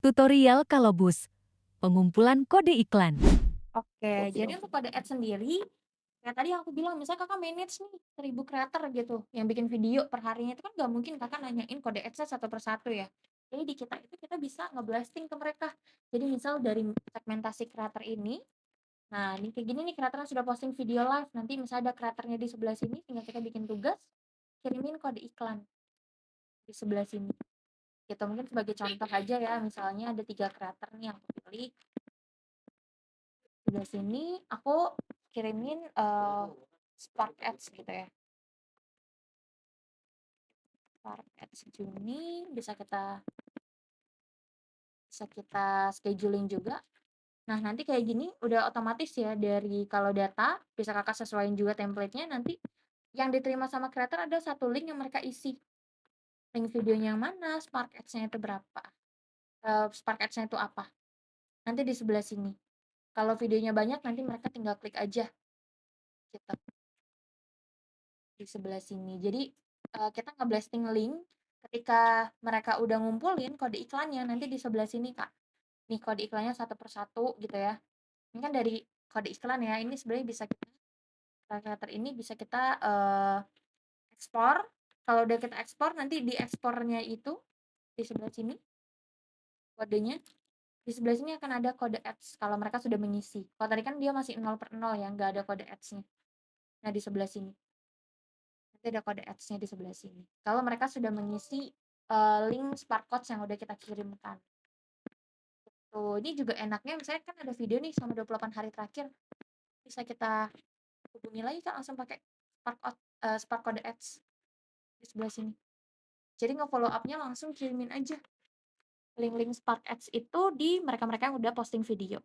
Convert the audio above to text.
Tutorial Kalobus, pengumpulan kode iklan. Oke, jadi untuk kode ads sendiri, kayak tadi yang aku bilang, misalnya Kakak manage nih 1.000 creator gitu, yang bikin video per harinya, itu kan nggak mungkin Kakak nanyain kode ads-nya satu per satu ya. Jadi di kita itu kita bisa nge-blasting ke mereka. Jadi misal dari segmentasi creator ini, nah ini kayak gini nih kreatornya sudah posting video live, nanti misalnya ada kreatornya di sebelah sini, tinggal kita bikin tugas, kirimin kode iklan di sebelah sini. Gitu, mungkin sebagai contoh aja ya, misalnya ada 3 kreator nih yang aku pilih, sebelah sini aku kirimin Spark Ads gitu ya. Spark Ads Juni bisa kita scheduling juga. Nah, nanti kayak gini udah otomatis ya, dari kalau data bisa Kakak sesuaiin juga template-nya, nanti yang diterima sama creator ada satu link yang mereka isi. Link videonya yang mana, Spark Ads-nya itu berapa, Spark Ads-nya itu apa. Nanti di sebelah sini. Kalau videonya banyak nanti mereka tinggal klik aja gitu. Di sebelah sini. Jadi kita nge-blasting link ketika mereka udah ngumpulin kode iklannya, nanti di sebelah sini Kak. Nih kode iklannya satu per satu gitu ya. Ini kan dari kode iklan ya. Ini sebenarnya bisa kita kreator ini bisa kita ekspor. Kalau udah kita ekspor, nanti di ekspornya itu di sebelah sini kodenya. Di sebelah sini akan ada kode ads kalau mereka sudah mengisi. Kalau tadi kan dia masih 0/0 ya, nggak ada kode ads-nya. Nah, di sebelah sini. Nanti ada kode ads-nya di sebelah sini. Kalau mereka sudah mengisi link Spark Codes yang udah kita kirimkan. Tuh, ini juga enaknya misalnya kan ada video nih selama 28 hari terakhir. Bisa kita hubungi lagi Kak langsung pakai Spark Code Ads di sebelah sini. Jadi nge-follow up-nya langsung kirimin aja link-link Spark Ads itu di mereka-mereka yang udah posting video.